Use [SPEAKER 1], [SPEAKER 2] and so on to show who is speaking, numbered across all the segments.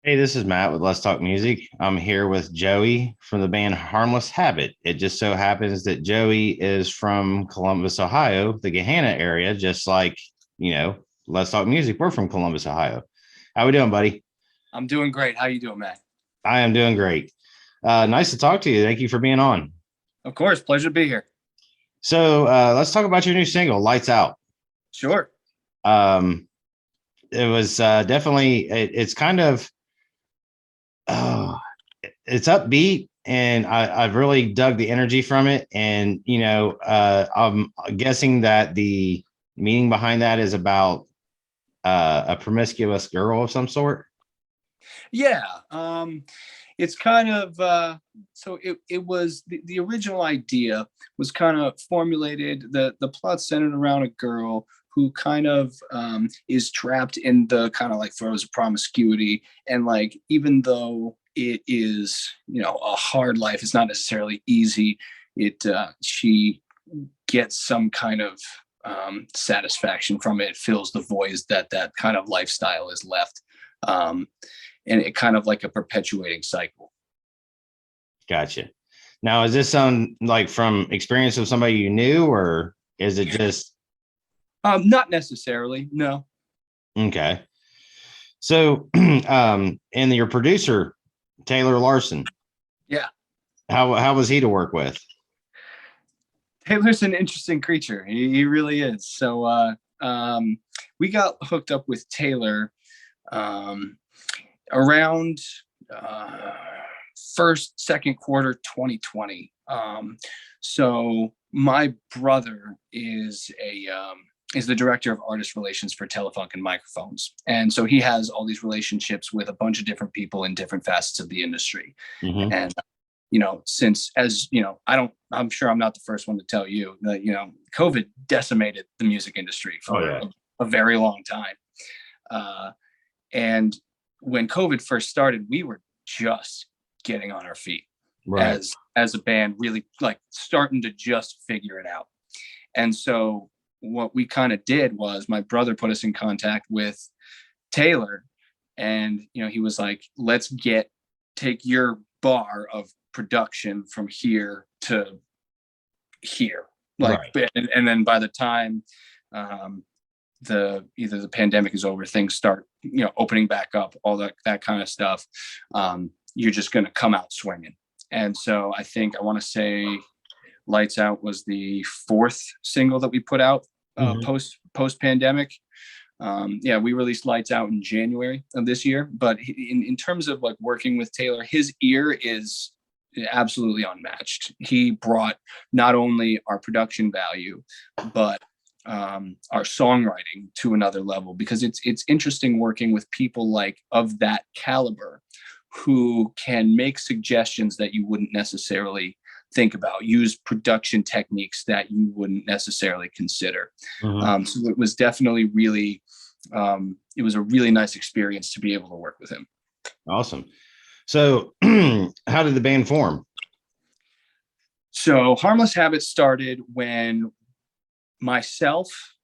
[SPEAKER 1] Hey, this is Matt with Let's Talk Music. I'm here with Joey from the band Harmless Habit. It just so happens that Joey is from Columbus, Ohio, the Gahanna area, just like, Let's Talk Music. We're from Columbus, Ohio. How we doing, buddy?
[SPEAKER 2] I'm doing great. How you doing, Matt?
[SPEAKER 1] I am doing great. Nice to talk to you. Thank you for being on.
[SPEAKER 2] Of course, pleasure to be here.
[SPEAKER 1] So let's talk about your new single, Lights Out.
[SPEAKER 2] Sure.
[SPEAKER 1] Um, it was definitely, it's kind of, oh, it's upbeat and I've really dug the energy from it. And, I'm guessing that the meaning behind that is about a promiscuous girl of some sort.
[SPEAKER 2] Yeah. It's kind of it was the original idea was kind of formulated. The plot centered around a girl who kind of is trapped in the kind of like throes of promiscuity, and like even though it is a hard life, it's not necessarily easy. It She gets some kind of satisfaction from it. It fills the voids that kind of lifestyle is left. Um, and it kind of like a perpetuating cycle.
[SPEAKER 1] Gotcha. Now, is this some like from experience of somebody you knew, or is it just
[SPEAKER 2] Not necessarily, no.
[SPEAKER 1] okay? So, and your producer, Taylor Larson,
[SPEAKER 2] Yeah,
[SPEAKER 1] how was he to work with?
[SPEAKER 2] Taylor's an interesting creature. He really is. So we got hooked up with Taylor um, around uh, first, second quarter 2020. So my brother is the director of artist relations for Telefunk and Microphones, and so he has all these relationships with a bunch of different people in different facets of the industry.
[SPEAKER 1] Mm-hmm.
[SPEAKER 2] And since, as I'm sure I'm not the first one to tell you that COVID decimated the music industry
[SPEAKER 1] Oh
[SPEAKER 2] for
[SPEAKER 1] yeah,
[SPEAKER 2] a very long time. And when COVID first started, we were just getting on our feet
[SPEAKER 1] right.
[SPEAKER 2] as a band, really like starting to just figure it out. And so what we kind of did was my brother put us in contact with Taylor, and he was like, let's take your bar of production from here to here, like,
[SPEAKER 1] Right.
[SPEAKER 2] and then by the time either the pandemic is over, things start opening back up, all that kind of stuff, you're just going to come out swinging. And so I want to say Lights Out was the fourth single that we put out
[SPEAKER 1] Mm-hmm.
[SPEAKER 2] post pandemic. Yeah, we released Lights Out in January of this year. But in terms of like working with Taylor, his ear is absolutely unmatched. He brought not only our production value, but our songwriting to another level, because it's interesting working with people like of that caliber who can make suggestions that you wouldn't necessarily think about, use production techniques that you wouldn't necessarily consider.
[SPEAKER 1] Mm-hmm.
[SPEAKER 2] So it was definitely really, it was a really nice experience to be able to work with him.
[SPEAKER 1] Awesome. So, how did the band form?
[SPEAKER 2] So Harmless Habit started when myself,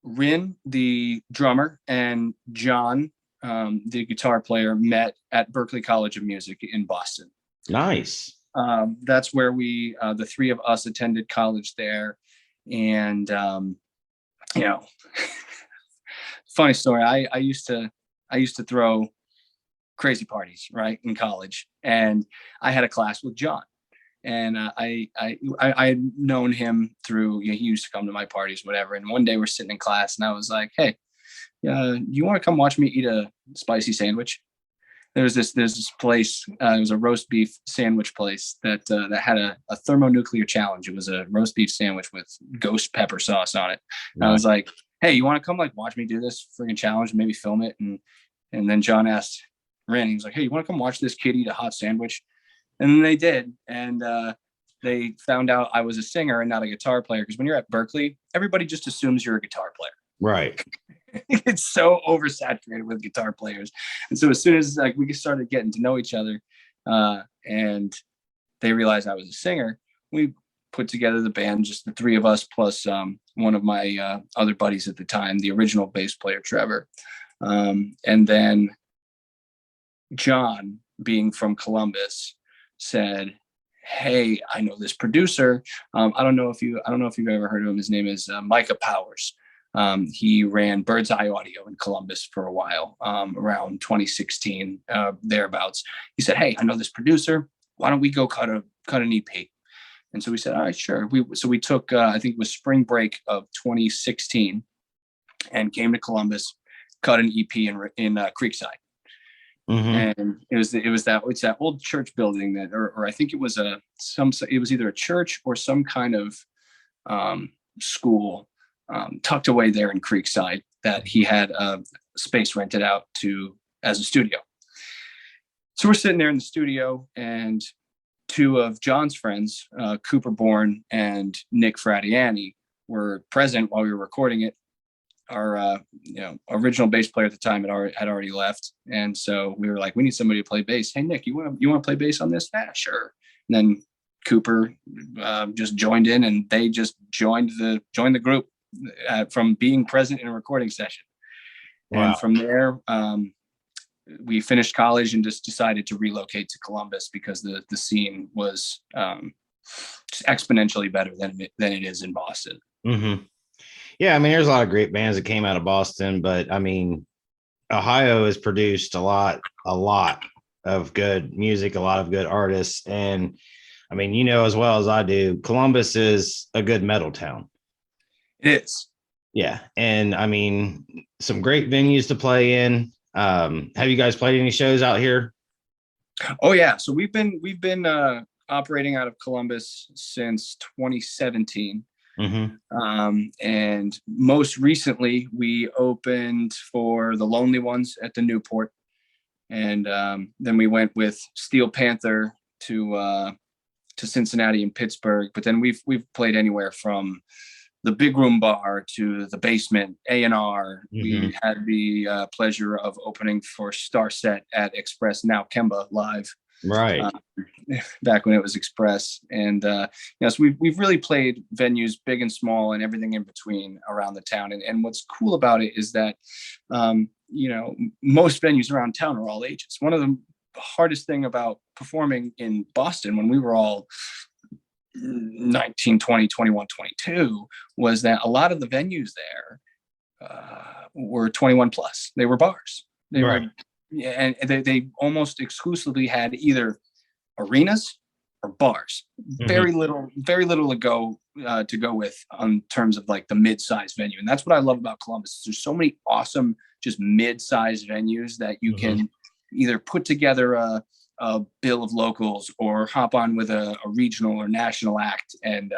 [SPEAKER 2] Rin, the drummer, and John, the guitar player, met at Berklee College of Music in Boston.
[SPEAKER 1] Nice.
[SPEAKER 2] That's where the three of us attended college there. And, you know, funny story. I used to throw crazy parties, right, in college. And I had a class with John. And I had known him through, he used to come to my parties, whatever. And one day we're sitting in class and I was like, hey, you want to come watch me eat a spicy sandwich? There's this place. It was a roast beef sandwich place that had a thermonuclear challenge. It was a roast beef sandwich with ghost pepper sauce on it. And I
[SPEAKER 1] Nice.
[SPEAKER 2] was like, "Hey, you want to come like watch me do this freaking challenge and maybe film it?" And then John asked Ren. He was like, "Hey, you want to come watch this kid eat a hot sandwich?" And then they did, and they found out I was a singer and not a guitar player. Because when you're at Berklee, everybody just assumes you're a guitar player.
[SPEAKER 1] Right.
[SPEAKER 2] It's so oversaturated with guitar players. And so as soon as like we started getting to know each other, and they realized I was a singer, we put together the band, just the three of us plus one of my other buddies at the time, the original bass player Trevor. And then John, being from Columbus, said, "Hey, I know this producer. I don't know if you've ever heard of him. His name is Micah Powers. He ran Bird's Eye Audio in Columbus for a while, around 2016, thereabouts. He said, "Hey, I know this producer. Why don't we go cut an EP?" And so we said, "All right, sure." We took I think it was spring break of 2016, and came to Columbus, cut an EP in Creekside.
[SPEAKER 1] Mm-hmm.
[SPEAKER 2] And it's that old church building that, or I think it was it was either a church or some kind of school tucked away there in Creekside that he had space rented out to as a studio. So we're sitting there in the studio, and two of John's friends, Cooper Bourne and Nick Fratiani, were present while we were recording it. Our original bass player at the time had already left, and so we were like, we need somebody to play bass. Hey Nick, you want to play bass on this? Yeah, sure. And then Cooper just joined in, and they just joined the group from being present in a recording session. Wow. And from there, we finished college and just decided to relocate to Columbus because the scene was exponentially better than it is in Boston.
[SPEAKER 1] Mm-hmm. Yeah, I mean, there's a lot of great bands that came out of Boston, but I mean, Ohio has produced a lot of good music, a lot of good artists. And I mean, as well as I do, Columbus is a good metal town.
[SPEAKER 2] It is.
[SPEAKER 1] Yeah. And I mean, some great venues to play in. Have you guys played any shows out here?
[SPEAKER 2] Oh yeah. So we've been operating out of Columbus since 2017.
[SPEAKER 1] Mm-hmm.
[SPEAKER 2] And most recently we opened for the Lonely Ones at the Newport, and then we went with Steel Panther to Cincinnati and Pittsburgh. But then we've played anywhere from the Big Room Bar to the Basement, A&R. Mm-hmm. We had the pleasure of opening for Starset at Express, now Kemba Live.
[SPEAKER 1] Right.
[SPEAKER 2] Back when it was Express. And so we've really played venues big and small and everything in between around the town. And what's cool about it is that most venues around town are all ages. One of the hardest thing about performing in Boston when we were all 19, 20, 21, 22 was that a lot of the venues there were 21 plus. They were bars. They were, and they almost exclusively had either arenas or bars. Mm-hmm. Very little to go with on terms of like the mid-sized venue. And that's what I love about Columbus. There's so many awesome just mid-sized venues that you mm-hmm. can either put together a bill of locals or hop on with a regional or national act and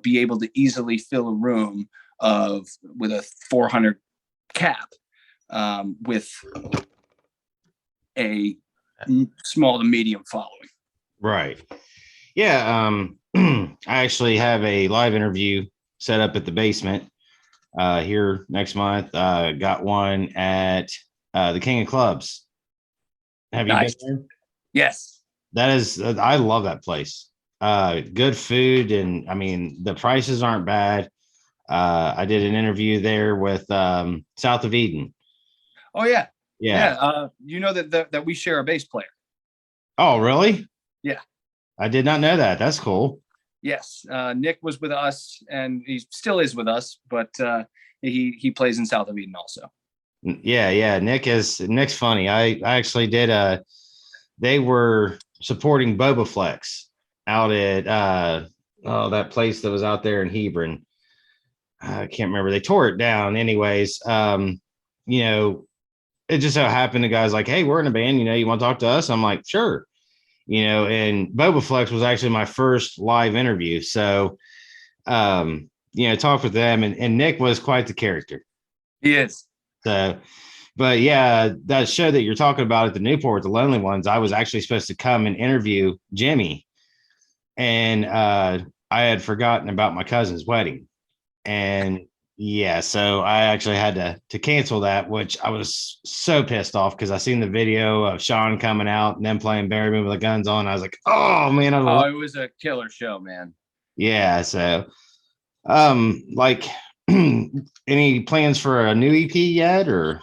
[SPEAKER 2] be able to easily fill a room with a 400 cap with a small to medium following.
[SPEAKER 1] Right. Yeah. I actually have a live interview set up at the Basement here next month. Got one at the King of Clubs. Have you been there?
[SPEAKER 2] Yes.
[SPEAKER 1] I love that place. Good food. And I mean, the prices aren't bad. I did an interview there with South of Eden.
[SPEAKER 2] Oh yeah.
[SPEAKER 1] Yeah.
[SPEAKER 2] That we share a bass player.
[SPEAKER 1] Oh, really?
[SPEAKER 2] Yeah.
[SPEAKER 1] I did not know that. That's cool.
[SPEAKER 2] Yes. Nick was with us, and he still is with us, but he plays in South of Eden also.
[SPEAKER 1] Yeah. Nick's funny. I actually did they were supporting Boba Flex out at that place that was out there in Hebron. I can't remember. They tore it down anyways. It just so happened the guy's like, hey, we're in a band, you want to talk to us? I'm like, sure. And Boba Flex was actually my first live interview. So, talked with them, and Nick was quite the character.
[SPEAKER 2] He is.
[SPEAKER 1] So, but yeah, that show that you're talking about at the Newport, the Lonely Ones, I was actually supposed to come and interview Jimmy, and I had forgotten about my cousin's wedding. And yeah, so I actually had to cancel that, which I was so pissed off because I seen the video of Sean coming out and then playing Barry Moon with the guns on. I was like, oh man.
[SPEAKER 2] It was a killer show, man.
[SPEAKER 1] Yeah. So, any plans for a new EP yet, or?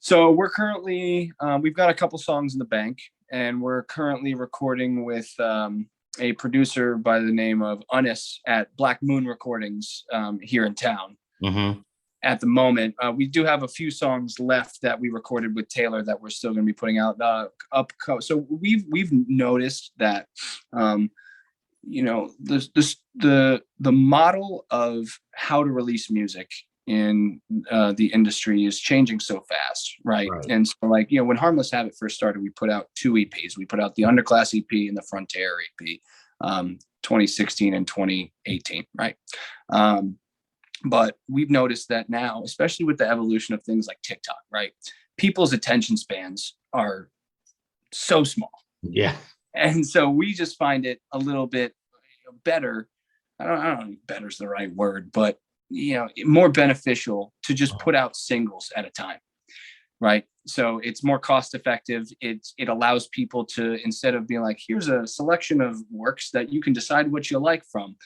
[SPEAKER 2] So we're currently, we've got a couple songs in the bank, and we're currently recording with a producer by the name of Unis at Black Moon Recordings here in town.
[SPEAKER 1] Mm-hmm.
[SPEAKER 2] At the moment, we do have a few songs left that we recorded with Taylor that we're still going to be putting out up. So we've noticed that, the model of how to release music in the industry is changing so fast, right?
[SPEAKER 1] Right.
[SPEAKER 2] And so, like, when Harmless Habit first started, we put out 2 EPs. We put out the Underclass EP and the Frontier EP, 2016 and 2018, right? But we've noticed that now, especially with the evolution of things like TikTok, right? People's attention spans are so small.
[SPEAKER 1] Yeah.
[SPEAKER 2] And so we just find it a little bit better. I don't know if better is the right word, but more beneficial to just put out singles at a time. Right. So it's more cost effective. It allows people to, instead of being like, here's a selection of works that you can decide what you like from.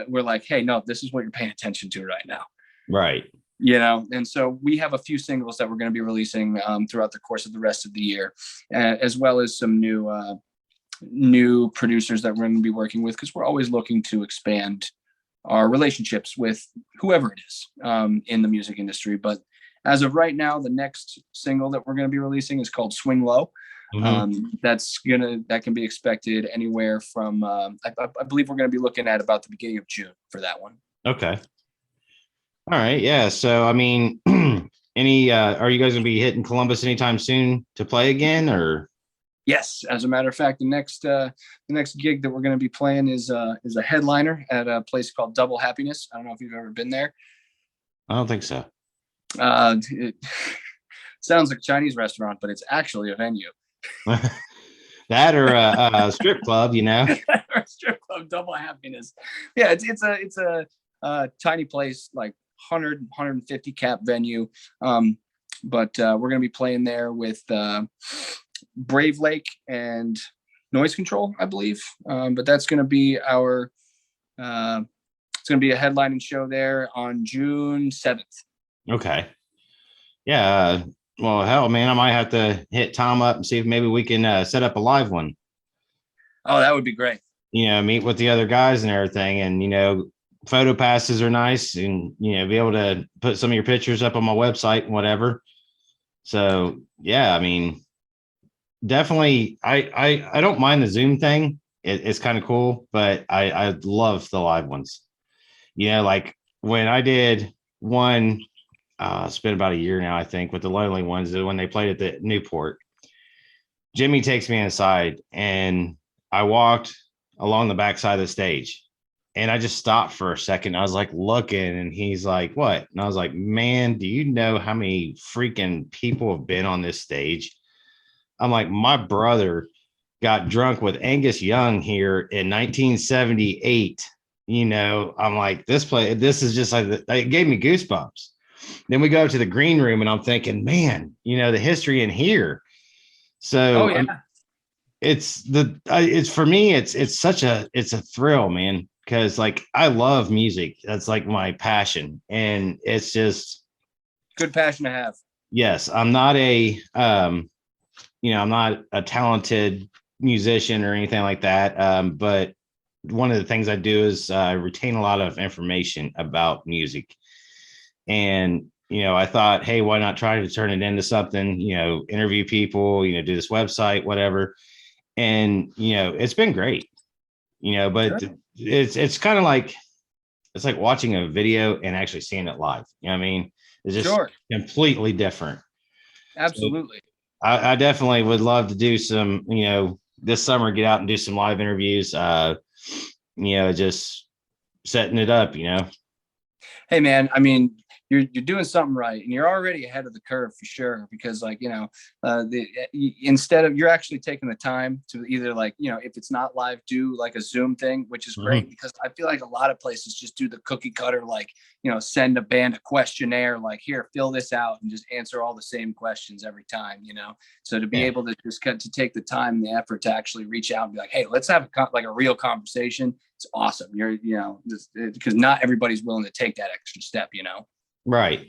[SPEAKER 2] We're like, hey, no, this is what you're paying attention to right now.
[SPEAKER 1] Right.
[SPEAKER 2] And so we have a few singles that we're going to be releasing throughout the course of the rest of the year, as well as some new producers that we're going to be working with, because we're always looking to expand our relationships with whoever it is in the music industry. But as of right now, the next single that we're going to be releasing is called Swing Low.
[SPEAKER 1] Mm-hmm.
[SPEAKER 2] That can be expected anywhere from I believe we're going to be looking at about the beginning of June for that one.
[SPEAKER 1] Okay. All right. Yeah. So, I mean, are you guys going to be hitting Columbus anytime soon to play again, or?
[SPEAKER 2] Yes, as a matter of fact, the next gig that we're going to be playing is a headliner at a place called Double Happiness. I don't know if you've ever been there.
[SPEAKER 1] I don't think so.
[SPEAKER 2] It sounds like a Chinese restaurant, but it's actually a venue.
[SPEAKER 1] That or a strip club,
[SPEAKER 2] Or strip club, Double Happiness. Yeah, it's a tiny place, like 150 cap venue. But we're going to be playing there with Brave Lake and Noise Control, I believe. But that's going to be it's going to be a headlining show there on June 7th.
[SPEAKER 1] Okay. Yeah. Well, hell, man, I might have to hit Tom up and see if maybe we can set up a live one.
[SPEAKER 2] Oh, that would be great.
[SPEAKER 1] Meet with the other guys and everything. And, photo passes are nice, and, be able to put some of your pictures up on my website and whatever. So, yeah, I mean, definitely, I don't mind the Zoom thing. It's kind of cool, but I love the live ones. Like when I did one, it's been about a year now, I think, with the Lonely Ones, when they played at the Newport. Jimmy takes me inside, and I walked along the backside of the stage, and I just stopped for a second. I was like looking, and he's like, "What?" And I was like, "Man, do you know how many freaking people have been on this stage?" I'm like, my brother got drunk with Angus Young here in 1978. I'm like, this is just like, it gave me goosebumps. Then we go to the green room, and I'm thinking, man, the history in here. So it's for me, it's a thrill, man. Cause like, I love music. That's like my passion. And it's just
[SPEAKER 2] good passion to have.
[SPEAKER 1] Yes. I'm not I'm not a talented musician or anything like that. But one of the things I do is I retain a lot of information about music. And, I thought, hey, why not try to turn it into something, interview people, do this website, whatever. And, it's been great, but
[SPEAKER 2] Sure.
[SPEAKER 1] it's kind of like, it's like watching a video and actually seeing it live. You know what I mean? It's just completely different.
[SPEAKER 2] Absolutely.
[SPEAKER 1] So I definitely would love to do some, this summer, get out and do some live interviews, just setting it up,
[SPEAKER 2] Hey man, I mean, you're doing something right, and you're already ahead of the curve for sure, because like, instead of, you're actually taking the time to either, like, if it's not live, do like a Zoom thing, which is great, because I feel like a lot of places just do the cookie cutter, like, send a band a questionnaire, like, here, fill this out, and just answer all the same questions every time, so to be able to just to take the time and the effort to actually reach out and be like, hey, let's have a real conversation. It's awesome. You're, because not everybody's willing to take that extra step,
[SPEAKER 1] Right.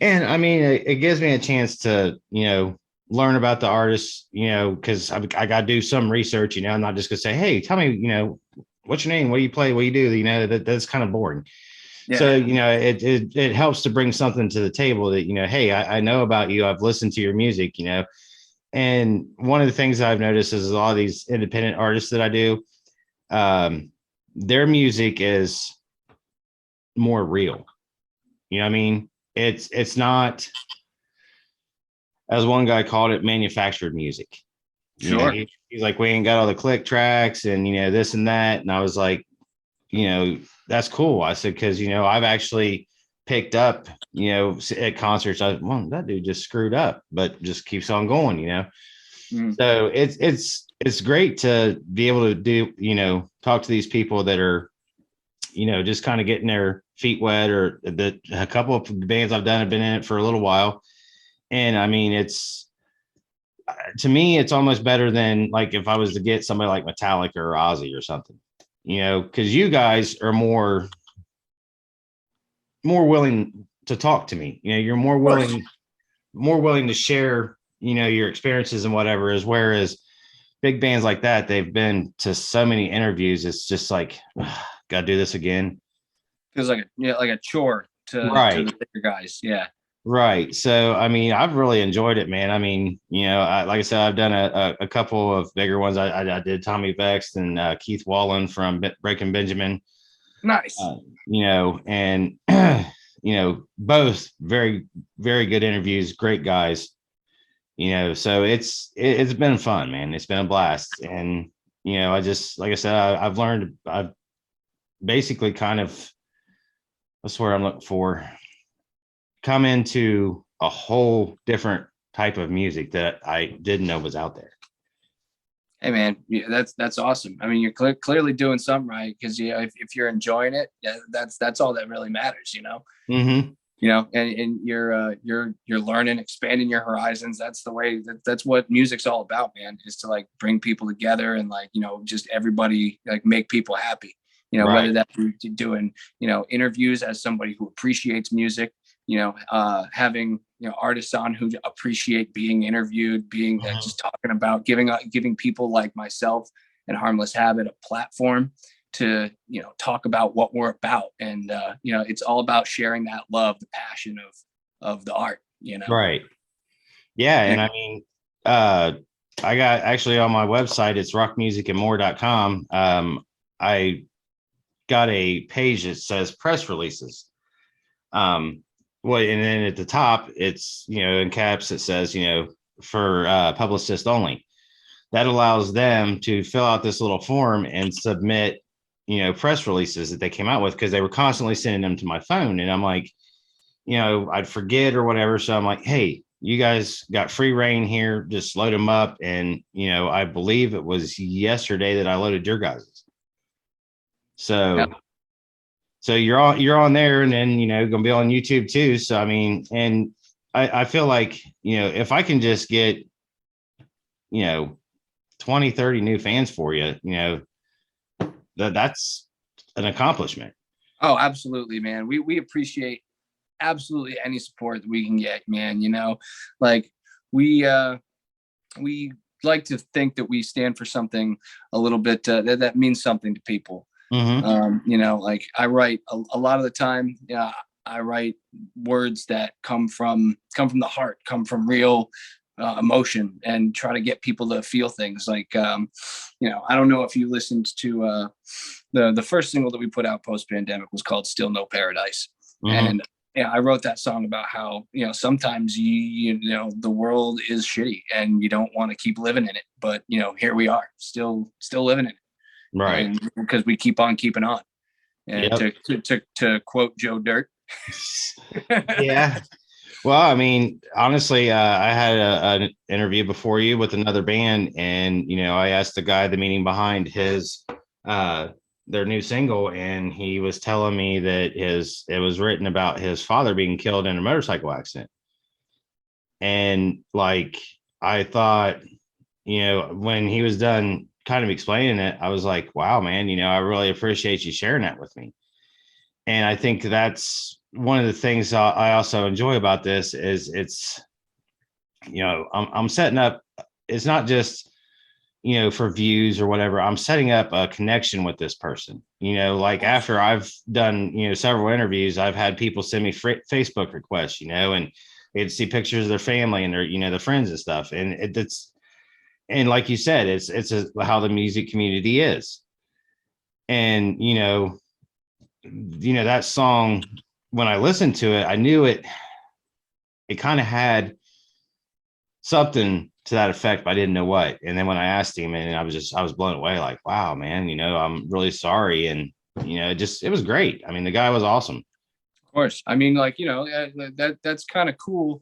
[SPEAKER 1] And I mean, it gives me a chance to, learn about the artists, because I got to do some research, I'm not just going to say, hey, tell me, what's your name? What do you play? What do you do? That's kind of boring.
[SPEAKER 2] Yeah.
[SPEAKER 1] So, it helps to bring something to the table that, hey, I know about you. I've listened to your music, and one of the things I've noticed is a lot of these independent artists that I do, their music is more real. You know what I mean? It's not, as one guy called it, manufactured music.
[SPEAKER 2] Sure.
[SPEAKER 1] He's like, we ain't got all the click tracks and this and that. And I was like, that's cool. I said, because I've actually picked up, at concerts, well, that dude just screwed up, but just keeps on going.
[SPEAKER 2] Mm.
[SPEAKER 1] So it's great to be able to do, talk to these people that are, just kind of getting their feet wet, or a couple of bands I've done have been in it for a little while. And I mean, to me, it's almost better than like if I was to get somebody like Metallica or Ozzy or something, because you guys are more willing to talk to me. You're more willing to share, your experiences and whatever is, whereas big bands like that, they've been to so many interviews. It's just like, got to do this again.
[SPEAKER 2] Feels like a chore to
[SPEAKER 1] Right.
[SPEAKER 2] the bigger guys. Yeah.
[SPEAKER 1] Right. So, I mean, I've really enjoyed it, man. I mean, like I said, I've done a couple of bigger ones. I did Tommy Vext and Keith Wallen from Breaking Benjamin,
[SPEAKER 2] Nice.
[SPEAKER 1] And, both very, very good interviews, great guys, so it's been fun, man. It's been a blast. And, I just, like I said, I've basically kind of, that's where I'm looking for, come into a whole different type of music that I didn't know was out there.
[SPEAKER 2] Hey man, yeah, that's awesome. I mean, you're clearly doing something right, because if you're enjoying it, yeah, that's all that really matters.
[SPEAKER 1] Mm-hmm.
[SPEAKER 2] And you're learning, expanding your horizons. That's the way, that's what music's all about, man, is to like bring people together and like, just everybody, like make people happy,
[SPEAKER 1] Right.
[SPEAKER 2] whether that be doing, interviews as somebody who appreciates music, having, artists on who appreciate being interviewed, being
[SPEAKER 1] Mm-hmm.
[SPEAKER 2] just talking about giving people like myself and Harmless Habit a platform to talk about what we're about. And it's all about sharing that love, the passion of the art.
[SPEAKER 1] Right. Yeah.
[SPEAKER 2] Yeah.
[SPEAKER 1] And I mean, uh, I got actually on my website, it's rockmusicandmore.com. I got a page that says press releases. Well, and then at the top, it's, in caps, it says, for publicist only. That allows them to fill out this little form and submit, press releases that they came out with, because they were constantly sending them to my phone. And I'm like, I'd forget or whatever. So I'm like, hey, you guys got free reign here. Just load them up. And, I believe it was yesterday that I loaded your guys'.
[SPEAKER 2] Yep.
[SPEAKER 1] So you're on there, and then, gonna be on YouTube too. So, I mean, and I feel like, if I can just get, you know, 20, 30 new fans for you, that's an accomplishment.
[SPEAKER 2] Oh, absolutely, man. We appreciate absolutely any support that we can get, man. Like we like to think that we stand for something a little bit that means something to people.
[SPEAKER 1] Mm-hmm.
[SPEAKER 2] Like I write a lot of the time. Yeah, I write words that come from the heart, come from real emotion, and try to get people to feel things. Like, I don't know if you listened to the first single that we put out post pandemic was called "Still No Paradise,"
[SPEAKER 1] Mm-hmm.
[SPEAKER 2] and yeah, I wrote that song about how sometimes the world is shitty and you don't want to keep living in it, but here we are, still living in it,
[SPEAKER 1] Right.
[SPEAKER 2] and because we keep on keeping on. And
[SPEAKER 1] Yep.
[SPEAKER 2] to quote Joe Dirt.
[SPEAKER 1] Yeah. Well, I mean, honestly, I had an interview before you with another band, and I asked the guy the meaning behind his their new single, and he was telling me that it was written about his father being killed in a motorcycle accident. And like, I thought, when he was done kind of explaining it, I was like, wow, man, I really appreciate you sharing that with me. And I think that's one of the things I also enjoy about this is it's, I'm setting up, it's not just, for views or whatever. I'm setting up a connection with this person. Like after I've done, several interviews, I've had people send me Facebook requests, and they'd see pictures of their family and their, their friends and stuff. And and like you said, how the music community is. And, that song, when I listened to it, I knew it kind of had something to that effect, but I didn't know what. And then when I asked him, and I was blown away, like, wow, man, I'm really sorry. And, it was great. I mean, the guy was awesome.
[SPEAKER 2] Of course. I mean, like, that's kind of cool,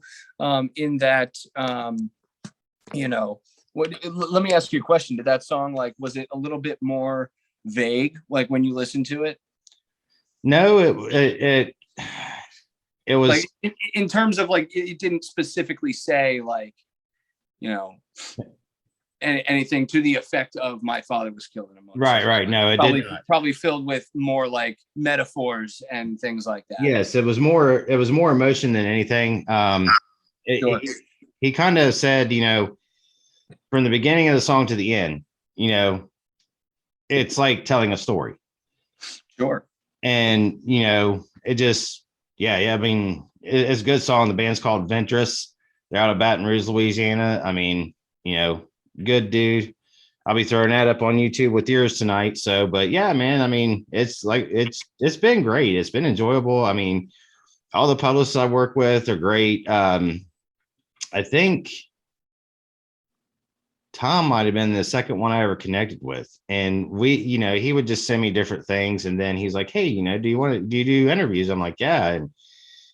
[SPEAKER 2] in that, let me ask you a question. Did that song, like, was it a little bit more vague, like when you listen to it?
[SPEAKER 1] No, it was
[SPEAKER 2] like in terms of like, it didn't specifically say like, you know, anything to the effect of my father was killed in a motorcycle.
[SPEAKER 1] right. No, it
[SPEAKER 2] probably,
[SPEAKER 1] did not.
[SPEAKER 2] probably filled with more like metaphors and things like that.
[SPEAKER 1] Yes, it was more emotion than anything.
[SPEAKER 2] Sure.
[SPEAKER 1] He kind of said, from the beginning of the song to the end, it's like telling a story.
[SPEAKER 2] Sure.
[SPEAKER 1] And, it just, yeah. I mean, it's a good song. The band's called Ventress. They're out of Baton Rouge, Louisiana. I mean, good dude. I'll be throwing that up on YouTube with yours tonight. So, but yeah, man, I mean, it's been great. It's been enjoyable. I mean, all the publicists I work with are great. I think Tom might have been the second one I ever connected with. And he would just send me different things. And then he's like, hey, do you do interviews? I'm like, yeah. And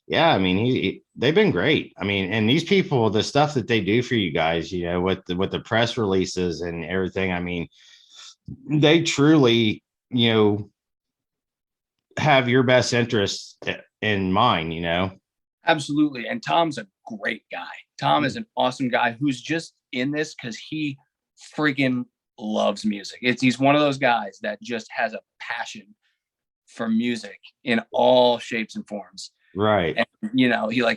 [SPEAKER 1] yeah, I mean, they've been great. I mean, and these people, the stuff that they do for you guys, with the press releases and everything, I mean, they truly, have your best interests in mind.
[SPEAKER 2] Absolutely. And Tom's a great guy. Tom is an awesome guy who's just in this because he freaking loves music. He's one of those guys that just has a passion for music in all shapes and forms.
[SPEAKER 1] Right.
[SPEAKER 2] And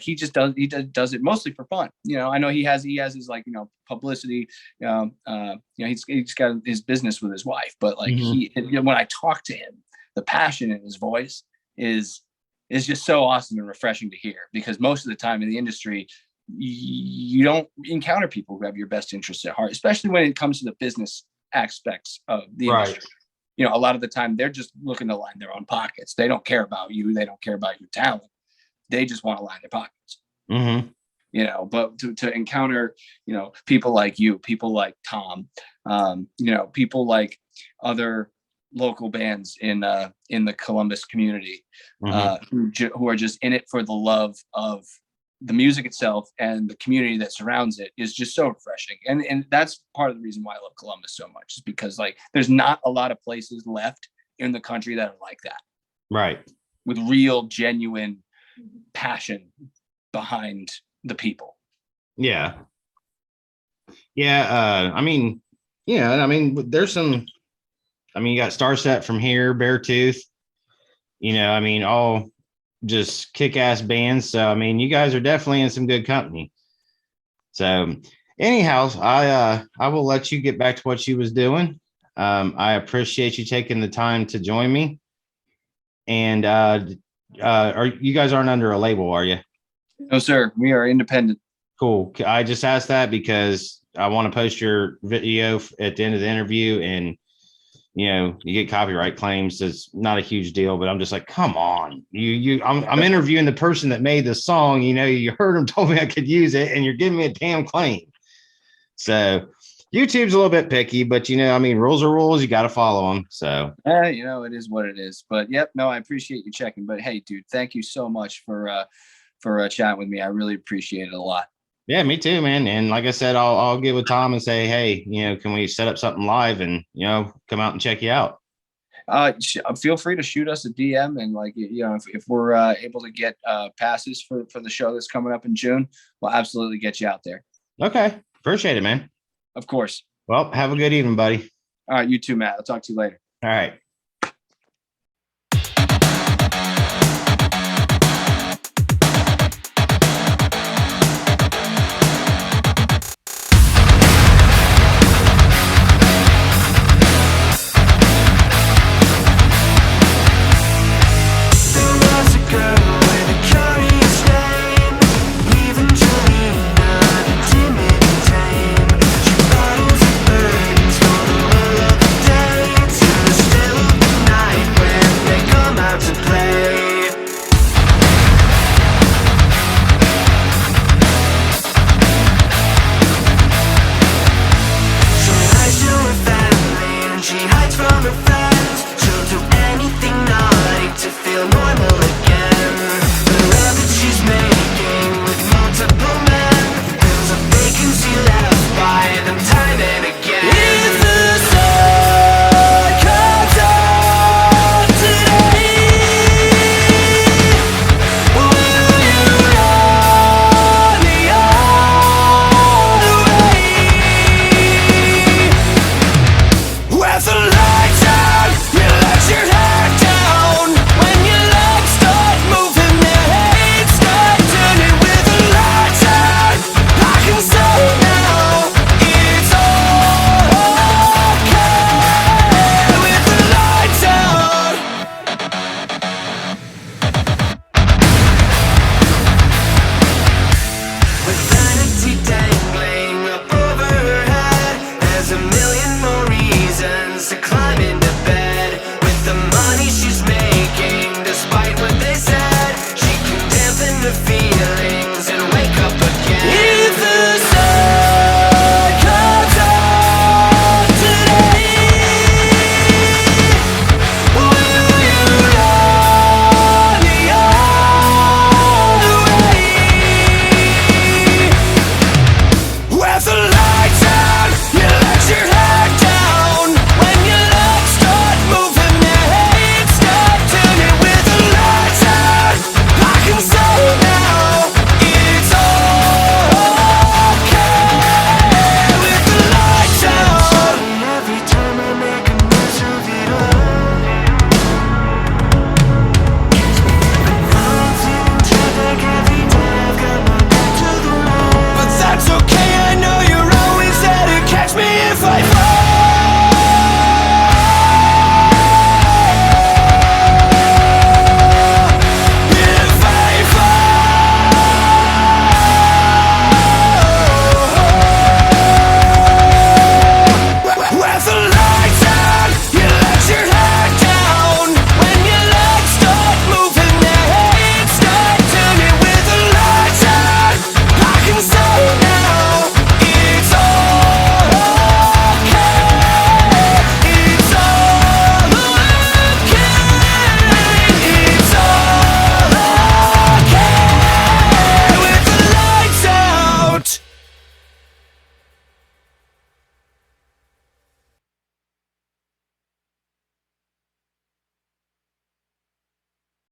[SPEAKER 2] he just does it mostly for fun. I know he has his like, publicity. He's got his business with his wife, but like when I talk to him, the passion in his voice is just so awesome and refreshing to hear, because most of the time in the industry, you don't encounter people who have your best interests at heart, especially when it comes to the business aspects of the industry. A lot of the time they're just looking to line their own pockets. They don't care about you. They don't care about your talent. They just want to line their pockets. But to encounter, people like you, people like Tom, people like other local bands in the Columbus community, who are just in it for the love of the music itself and the community that surrounds it, is just so refreshing. And that's part of the reason why I love Columbus so much, is because like there's not a lot of places left in the country that are like that.
[SPEAKER 1] Right.
[SPEAKER 2] With real, genuine passion behind the people.
[SPEAKER 1] Yeah. I mean, there's some, you got Starset from here, Beartooth, all just kick-ass bands. So, you guys are definitely in some good company. So anyhow, I will let you get back to what you was doing. I appreciate you taking the time to join me. And you guys aren't under a label, are you?
[SPEAKER 2] No, sir. We are independent.
[SPEAKER 1] Cool. I just asked that because I want to post your video at the end of the interview, and you get copyright claims. It's not a huge deal, but I'm just like, come on, I'm interviewing the person that made the song. You heard him, told me I could use it, and you're giving me a damn claim. So YouTube's a little bit picky, but rules are rules. You got to follow them. So
[SPEAKER 2] it is what it is. But yep, no, I appreciate you checking. But hey, dude, thank you so much for chatting with me. I really appreciate it a lot.
[SPEAKER 1] Yeah, me too, man. And like I said, I'll get with Tom and say, hey, can we set up something live and come out and check you out?
[SPEAKER 2] Feel free to shoot us a DM, and like, if we're able to get passes for the show that's coming up in June, we'll absolutely get you out there.
[SPEAKER 1] Okay, appreciate it, man.
[SPEAKER 2] Of course.
[SPEAKER 1] Well, have a good evening, buddy.
[SPEAKER 2] All right, you too, Matt. I'll talk to you later.
[SPEAKER 1] All right.